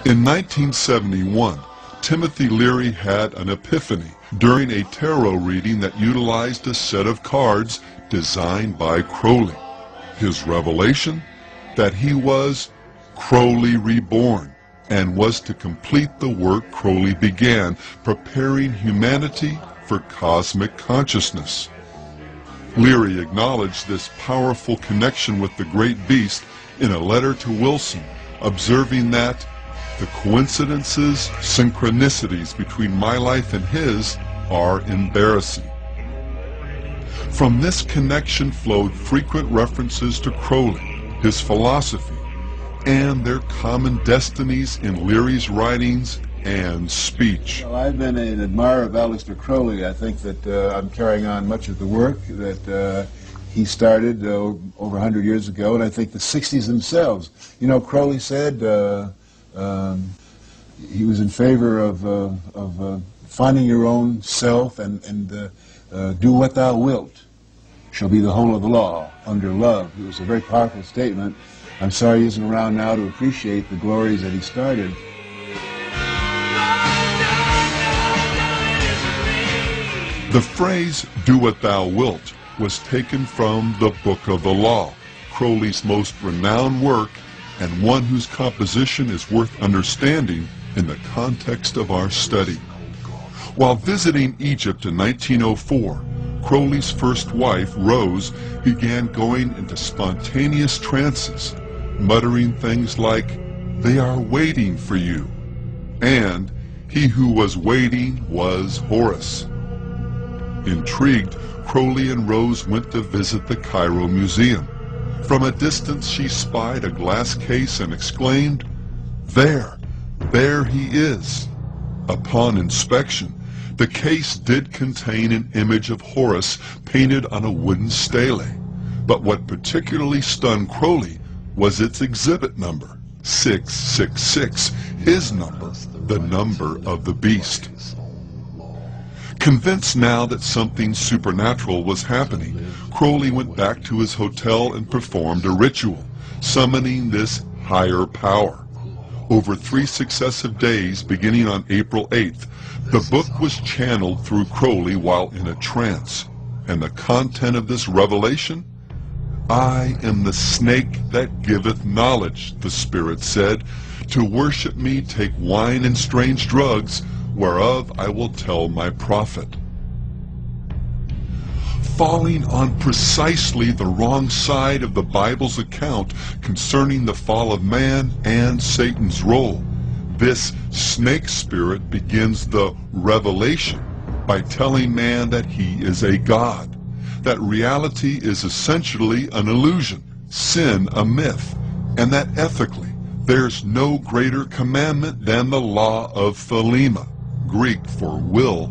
In 1971, Timothy Leary had an epiphany during a tarot reading that utilized a set of cards designed by Crowley. His revelation? That he was Crowley reborn and was to complete the work Crowley began, preparing humanity for cosmic consciousness. Leary acknowledged this powerful connection with the great beast in a letter to Wilson, observing that the coincidences, synchronicities between my life and his are embarrassing. From this connection flowed frequent references to Crowley, his philosophy, and their common destinies in Leary's writings and speech. Well, I've been an admirer of Aleister Crowley. I think that I'm carrying on much of the work that he started over 100 years ago, and I think the 60s themselves. You know, Crowley said he was in favor of finding your own self and do what thou wilt shall be the whole of the law under love. It was a very powerful statement. I'm sorry he isn't around now to appreciate the glories that he started. The phrase, "do what thou wilt," was taken from the Book of the Law, Crowley's most renowned work and one whose composition is worth understanding in the context of our study. While visiting Egypt in 1904, Crowley's first wife, Rose, began going into spontaneous trances, muttering things like, "They are waiting for you," and "He who was waiting was Horus." Intrigued, Crowley and Rose went to visit the Cairo Museum. From a distance she spied a glass case and exclaimed, "There he is." Upon inspection, the case did contain an image of Horus painted on a wooden stele, but what particularly stunned Crowley was its exhibit number, 666, his number, the number of the beast. Convinced now that something supernatural was happening, Crowley went back to his hotel and performed a ritual, summoning this higher power. Over 3 successive days, beginning on April 8th, the book was channeled through Crowley while in a trance. And the content of this revelation? "I am the snake that giveth knowledge," the Spirit said. "To worship me take wine and strange drugs, whereof I will tell my prophet." Falling on precisely the wrong side of the Bible's account concerning the fall of man and Satan's role, this snake spirit begins the revelation by telling man that he is a god, that reality is essentially an illusion, sin a myth, and that ethically there's no greater commandment than the law of Thelema, Greek for will,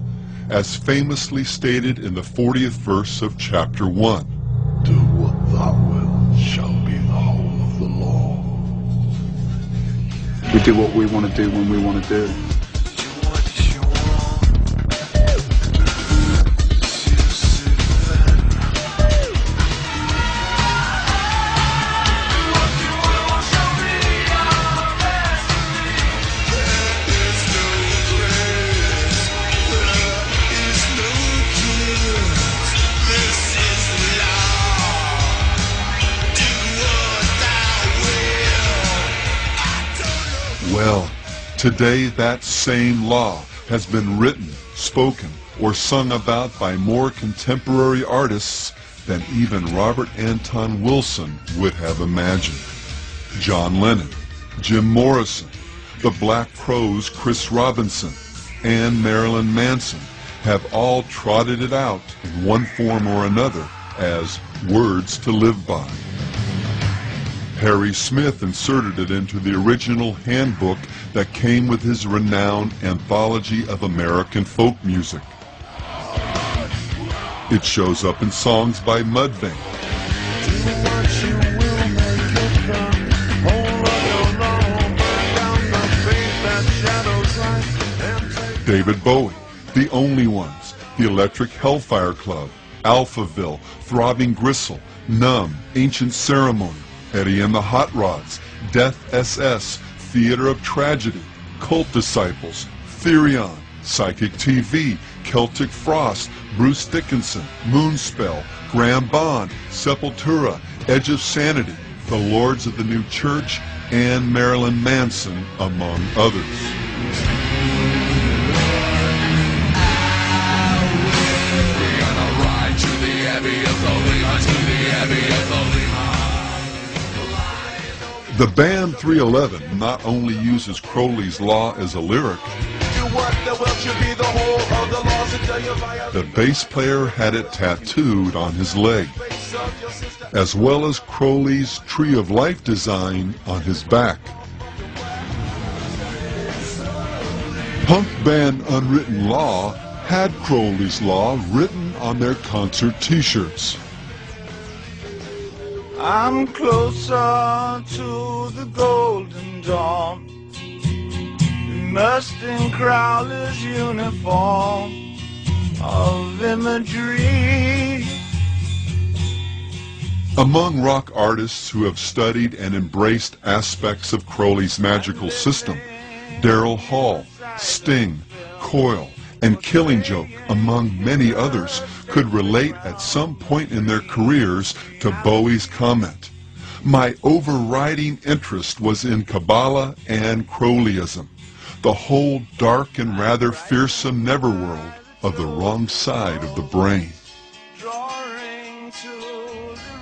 as famously stated in the 40th verse of chapter 1. Do what thou wilt shall be the whole of the law. We do what we want to do when we want to do it. Well, today that same law has been written, spoken, or sung about by more contemporary artists than even Robert Anton Wilson would have imagined. John Lennon, Jim Morrison, the Black Crowes' Chris Robinson, and Marilyn Manson have all trotted it out in one form or another as words to live by. Harry Smith inserted it into the original handbook that came with his renowned Anthology of American Folk Music. It shows up in songs by Mudvayne, David Bowie, The Only Ones, The Electric Hellfire Club, Alphaville, Throbbing Gristle, Numb, Ancient Ceremony, Eddie and the Hot Rods, Death SS, Theater of Tragedy, Cult Disciples, Therion, Psychic TV, Celtic Frost, Bruce Dickinson, Moonspell, Graham Bond, Sepultura, Edge of Sanity, The Lords of the New Church, and Marilyn Manson, among others. The band 311 not only uses Crowley's Law as a lyric, the bass player had it tattooed on his leg, as well as Crowley's Tree of Life design on his back. Punk band Unwritten Law had Crowley's Law written on their concert t-shirts. I'm closer to the golden dawn, immersed in Crowley's uniform of imagery. Among rock artists who have studied and embraced aspects of Crowley's magical system, Daryl Hall, Sting, Coil, and Killing Joke, among many others, could relate at some point in their careers to Bowie's comment, "My overriding interest was in Kabbalah and Crowleyism, the whole dark and rather fearsome netherworld of the wrong side of the brain."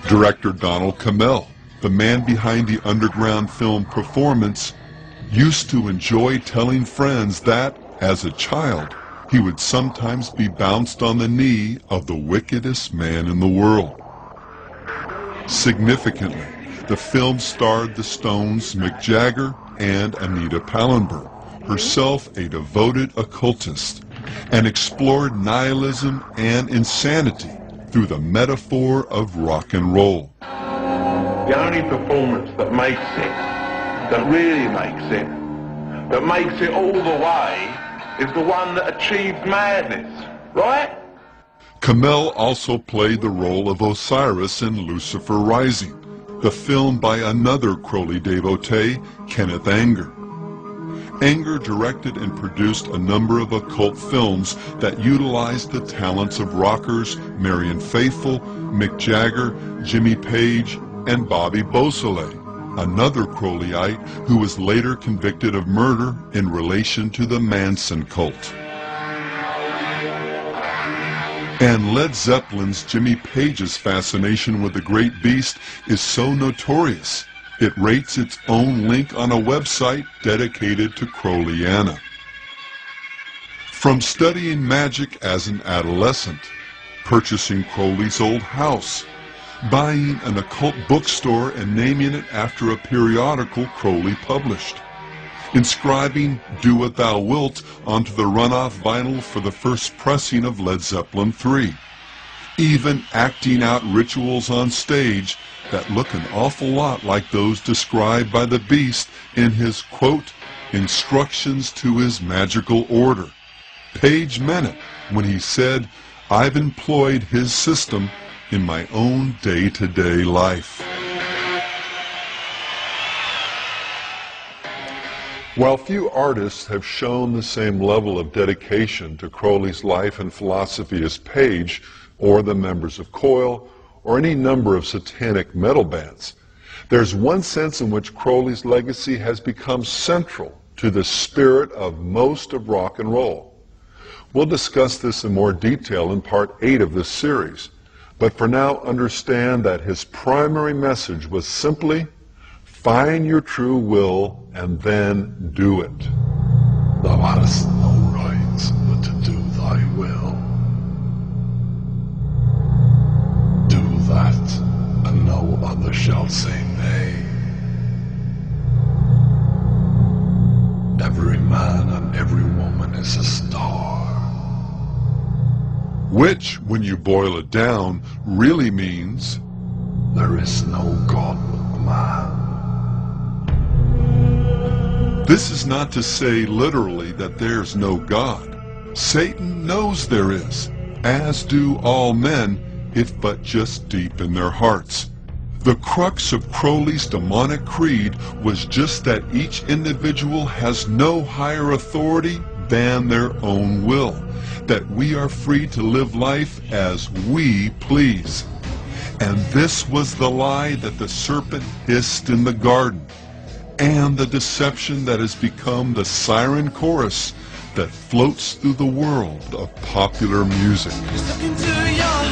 Director Donald Cammell, the man behind the underground film Performance, used to enjoy telling friends that, as a child, he would sometimes be bounced on the knee of the wickedest man in the world. Significantly, the film starred the Stones' Mick Jagger and Anita Pallenberg, herself a devoted occultist, and explored nihilism and insanity through the metaphor of rock and roll. The only performance that makes it, that really makes it, that makes it all the way, is the one that achieves madness, right? Cammell also played the role of Osiris in Lucifer Rising, the film by another Crowley devotee, Kenneth Anger. Anger directed and produced a number of occult films that utilized the talents of rockers Marian Faithfull, Mick Jagger, Jimmy Page, and Bobby Beausoleil, another Crowleyite who was later convicted of murder in relation to the Manson cult. And Led Zeppelin's Jimmy Page's fascination with the great beast is so notorious, it rates its own link on a website dedicated to Crowleyana. From studying magic as an adolescent, purchasing Crowley's old house, buying an occult bookstore and naming it after a periodical Crowley published, inscribing Do What Thou Wilt onto the runoff vinyl for the first pressing of Led Zeppelin III, even acting out rituals on stage that look an awful lot like those described by the Beast in his, quote, instructions to his magical order. Page meant it when he said, "I've employed his system in my own day-to-day life." While few artists have shown the same level of dedication to Crowley's life and philosophy as Page, or the members of Coil, or any number of satanic metal bands, there's one sense in which Crowley's legacy has become central to the spirit of most of rock and roll. We'll discuss this in more detail in Part 8 of this series, but for now understand that his primary message was simply, find your true will and then do it. Thou hast no right but to do thy will. Do that, and no other shall say nay. Every man and every woman is a star. Which, when you boil it down, really means there is no God but man. This is not to say literally that there's no God. Satan knows there is, as do all men, if but just deep in their hearts. The crux of Crowley's demonic creed was just that each individual has no higher authority than their own will, that we are free to live life as we please. And this was the lie that the serpent hissed in the garden, and the deception that has become the siren chorus that floats through the world of popular music. Just look into your